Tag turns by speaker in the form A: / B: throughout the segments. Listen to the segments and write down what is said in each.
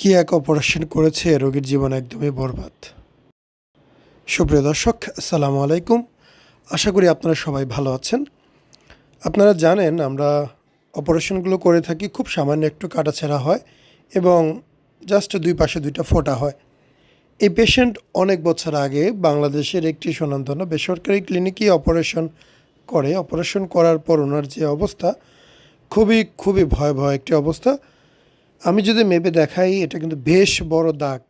A: কি এক অপারেশন করেছে রোগীর জীবন একদমই বরবাদ। সুপ্রিয় দর্শক, আসসালামু আলাইকুম। আশা করি আপনারা সবাই ভালো আছেন। আপনারা জানেন আমরা অপারেশনগুলো করে থাকি, খুব সামান্য একটু কাটাছেঁড়া হয় এবং জাস্ট দুই পাশে দুইটা ফোঁটা হয়। এই পেশেন্ট অনেক বছর আগে বাংলাদেশের একটি স্বনামধন্য বেসরকারি ক্লিনিকে অপারেশন করার পর ওনার যে অবস্থা খুবই ভয়াবহ একটি অবস্থা। আমি যদি মেপে দেখাই, এটা কিন্তু বেশ বড় দাগ।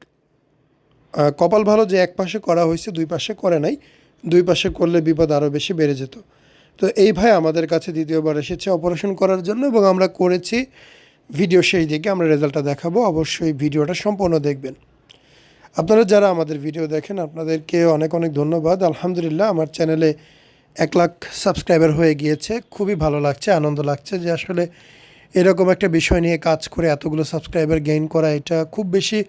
A: কপাল ভালো যে এক পাশে করা হয়েছে, দুই পাশে করে নাই। দুই পাশে করলে বিপদ আরও বেশি বেড়ে যেত। তো এই ভাই আমাদের কাছে দ্বিতীয়বার এসেছে অপারেশন করার জন্য এবং আমরা করেছি। ভিডিও শেষ দিকে আমরা রেজাল্টটা দেখাবো, অবশ্যই ভিডিওটা সম্পূর্ণ দেখবেন। আপনারা যারা আমাদের ভিডিও দেখেন আপনাদেরকে অনেক অনেক ধন্যবাদ। আলহামদুলিল্লাহ, আমার চ্যানেলে 1 লাখ সাবস্ক্রাইবার হয়ে গিয়েছে। খুবই ভালো লাগছে, আনন্দ লাগছে যে আসলে এরকম একটা বিষয় নিয়ে কাজ করে এতগুলো সাবস্ক্রাইবার গেইন করা, এটা খুব বেশি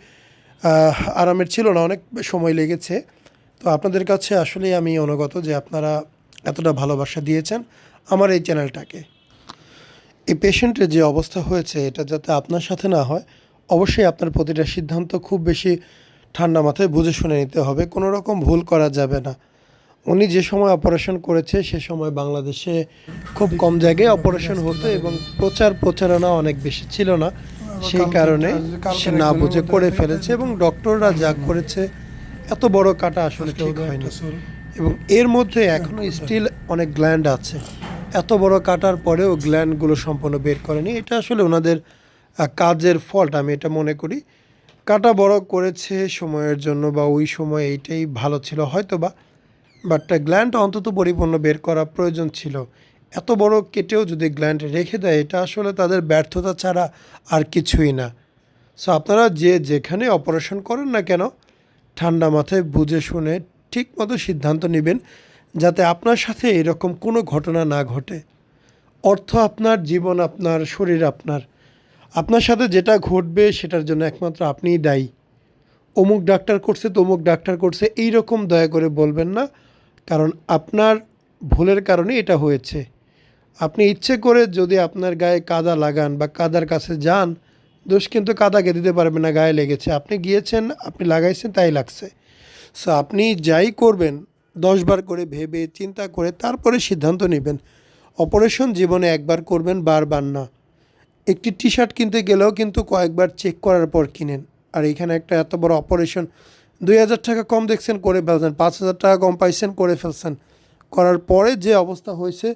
A: আরামের ছিল না, অনেক সময় লেগেছে। তো আপনাদের কাছে আসলেই আমি অনুগত যে আপনারা এতটা ভালোবাসা দিয়েছেন আমার এই চ্যানেলটাকে। এই পেশেন্টের যে অবস্থা হয়েছে, এটা যাতে আপনার সাথে না হয়, অবশ্যই আপনার প্রতিটা সিদ্ধান্ত খুব বেশি ঠান্ডা মাথায় বুঝে শুনে নিতে হবে, কোনো রকম ভুল করা যাবে না। উনি যে সময় অপারেশন করেছে সে সময় বাংলাদেশে খুব কম জায়গায় অপারেশন হতো এবং প্রচারণা অনেক বেশি ছিল না। সেই কারণে সে না বুঝে করে ফেলেছে এবং ডক্টররা যা করেছে, এত বড় কাটা আসলে ঠিক হয়নি। এবং এর মধ্যে এখনও স্টিল অনেক গ্ল্যান্ড আছে। এত বড় কাটার পরেও গ্ল্যান্ডগুলো সম্পূর্ণ বের করেনি। এটা আসলে ওনাদের কাজের ফল্ট, আমি এটা মনে করি। কাটা বড় করেছে সময়ের জন্য বা ওই সময় এইটাই ভালো ছিল হয়তো বা, বাট গ্ল্যান্ড অন্তত পরিপূর্ণ বের করা প্রয়োজন ছিল। এত বড় কেটেও যদি গ্ল্যান্ড রেখে দেয়, এটা আসলে তাদের ব্যর্থতা ছাড়া আর কিছুই না। সো আপনারা যে যেখানে অপারেশন করেন না কেন, ঠান্ডা মাথায় বুঝে শুনে ঠিক মতো সিদ্ধান্ত নেবেন, যাতে আপনার সাথে এরকম কোনো ঘটনা না ঘটে। অর্থ আপনার, জীবন আপনার, শরীর আপনার সাথে যেটা ঘটবে সেটার জন্য একমাত্র আপনিই দায়ী। অমুক ডাক্তার করছে, তমুক ডাক্তার করছে, এই রকম দয়া করে বলবেন না, কারণ আপনার ভুলের কারণে এটা হয়েছে। আপনি ইচ্ছে করে যদি আপনার গায়ে কাদা লাগান বা কাদার কাছে যান, দোষ কিন্তু কাদাকে দিতে পারবে না, গায়ে লেগেছে, আপনি গিয়েছেন, আপনি লাগাইছেন, তাই লাগছে। সো আপনি যাই করবেন 10 বার করে ভেবে চিন্তা করে তারপরে সিদ্ধান্ত নেবেন। অপারেশন জীবনে একবার করবেন, বারবার না। একটি টি শার্ট কিনতে গেলেও কিন্তু কয়েকবার চেক করার পর কিনেন। আর এখানে একটা এত বড় অপারেশন, 2000 টাকা কম দেখছেন করে ফেলছেন, 5000 টাকা কম পাইছেন করে ফেলছেন। করার পরে যে অবস্থা হয়েছে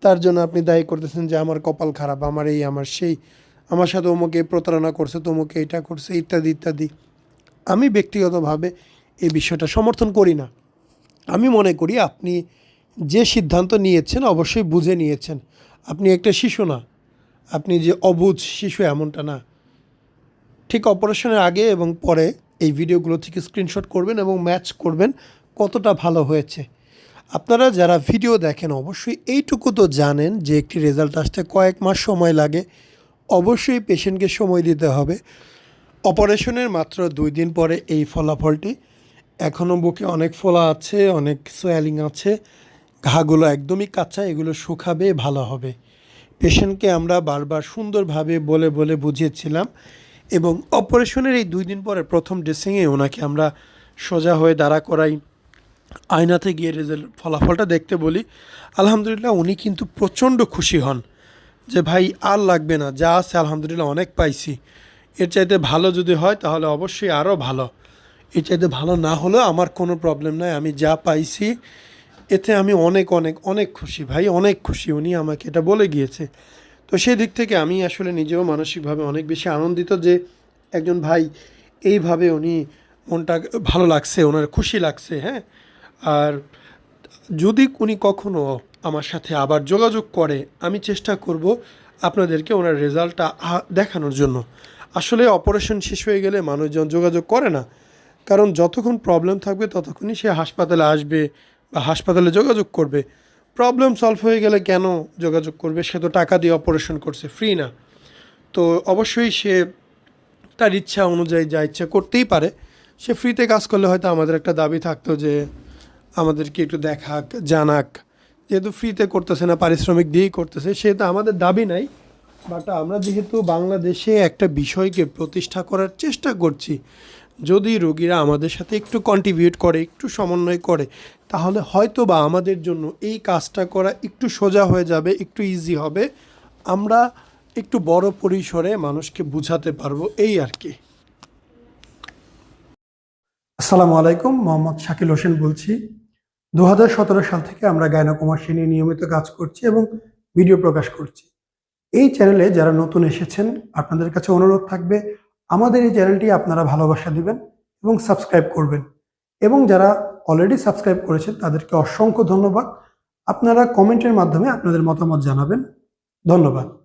A: তার জন্য আপনি দায়ী করতেছেন যে আমার কপাল খারাপ, আমার এই আমার সেই, আমার সাথে অমুকে প্রতারণা করছে, তমুকে এটা করছে, ইত্যাদি ইত্যাদি। আমি ব্যক্তিগতভাবে এই বিষয়টা সমর্থন করি না। আমি মনে করি আপনি যে সিদ্ধান্ত নিয়েছেন অবশ্যই বুঝে নিয়েছেন। আপনি একটা শিশু না, আপনি যে অবুঝ শিশু এমনটা না। ঠিক অপারেশনের আগে এবং পরে এই ভিডিওগুলো থেকে স্ক্রিনশট করবেন এবং ম্যাচ করবেন কতটা ভালো হয়েছে। আপনারা যারা ভিডিও দেখেন অবশ্যই এইটুকু তো জানেন যে একটি রেজাল্ট আসতে কয়েক মাস সময় লাগে। অবশ্যই পেশেন্টকে সময় দিতে হবে। অপারেশনের মাত্র 2 দিন পরে এই ফলাফলটি। এখনও বুকে অনেক ফোলা আছে, অনেক সোয়ালিং আছে, ঘাগুলো একদমই কাঁচা, এগুলো শুকাবে, ভালো হবে। পেশেন্টকে আমরা বারবার সুন্দরভাবে বলে বলে বুঝিয়েছিলাম এবং অপারেশনের এই 2 দিন পরে প্রথম ড্রেসিংয়ে ওনাকে আমরা সোজা হয়ে দাঁড়া করাই, আয়নাতে গিয়ে ফলাফলটা দেখতে বলি। আলহামদুলিল্লাহ উনি কিন্তু প্রচণ্ড খুশি হন যে ভাই আর লাগবে না, যা আছে আলহামদুলিল্লাহ অনেক পাইছি, এর চাইতে ভালো যদি হয় তাহলে অবশ্যই আরও ভালো, এর চাইতে ভালো না হলেও আমার কোনো প্রবলেম নাই, আমি যা পাইছি এতে আমি অনেক অনেক অনেক খুশি ভাই, অনেক খুশি। উনি আমাকে এটা বলে গিয়েছে। তো সেই দিক থেকে আমি আসলে নিজেও মানসিকভাবে অনেক বেশি আনন্দিত যে একজন ভাই এইভাবে উনি মনটা ভালো লাগছে, ওনার খুশি লাগছে। হ্যাঁ, আর যদি উনি কখনও আমার সাথে আবার যোগাযোগ করে, আমি চেষ্টা করব আপনাদেরকে ওনার রেজাল্টটা দেখানোর জন্য। আসলে অপারেশন শেষ হয়ে গেলে মানুষজন যোগাযোগ করে না, কারণ যতক্ষণ প্রবলেম থাকবে ততক্ষণই সে হাসপাতালে আসবে বা হাসপাতালে যোগাযোগ করবে। প্রবলেম সলভ হয়ে গেলে কেন যোগাযোগ করবে? সে তো টাকা দিয়ে অপারেশন করছে, ফ্রি না। তো অবশ্যই সে তার ইচ্ছা অনুযায়ী যা ইচ্ছা করতেই পারে। সে ফ্রিতে কাজ করলে হয়তো আমাদের একটা দাবি থাকতো যে আমাদেরকে একটু দেখাক, জানাক। যেহেতু ফ্রিতে করতেছে না, পারিশ্রমিক দিয়েই করতেছে, সেহেতু আমাদের দাবি নাই বাট আমরা যেহেতু বাংলাদেশে একটা বিষয়কে প্রতিষ্ঠা করার চেষ্টা করছি, যদি রোগীরা আমাদের সাথে একটু কন্ট্রিবিউট করে, একটু সমন্বয় করে, তাহলে হয়তো বা আমাদের জন্য এই কাজটা করা একটু সোজা হয়ে যাবে, একটু ইজি হবে। আমরা একটু বড় পরিসরে মানুষকে বুঝাতে পারবো, এই আর কি। আসসালামু আলাইকুম, মোহাম্মদ শাকিল হোসেন বলছি। 2017 সাল থেকে আমরা গাইনোকমার্সি নিয়ে নিয়মিত কাজ করছি এবং ভিডিও প্রকাশ করছি। এই চ্যানেলে যারা নতুন এসেছেন, আপনাদের কাছে অনুরোধ থাকবে আমাদের এই চ্যানেলটি আপনারা ভালোবাসা দিবেন এবং সাবস্ক্রাইব করবেন। এবং যারা অলরেডি সাবস্ক্রাইব করেছেন তাদেরকে অসংখ্য ধন্যবাদ। আপনারা কমেন্টের মাধ্যমে আপনাদের মতামত জানাবেন। ধন্যবাদ।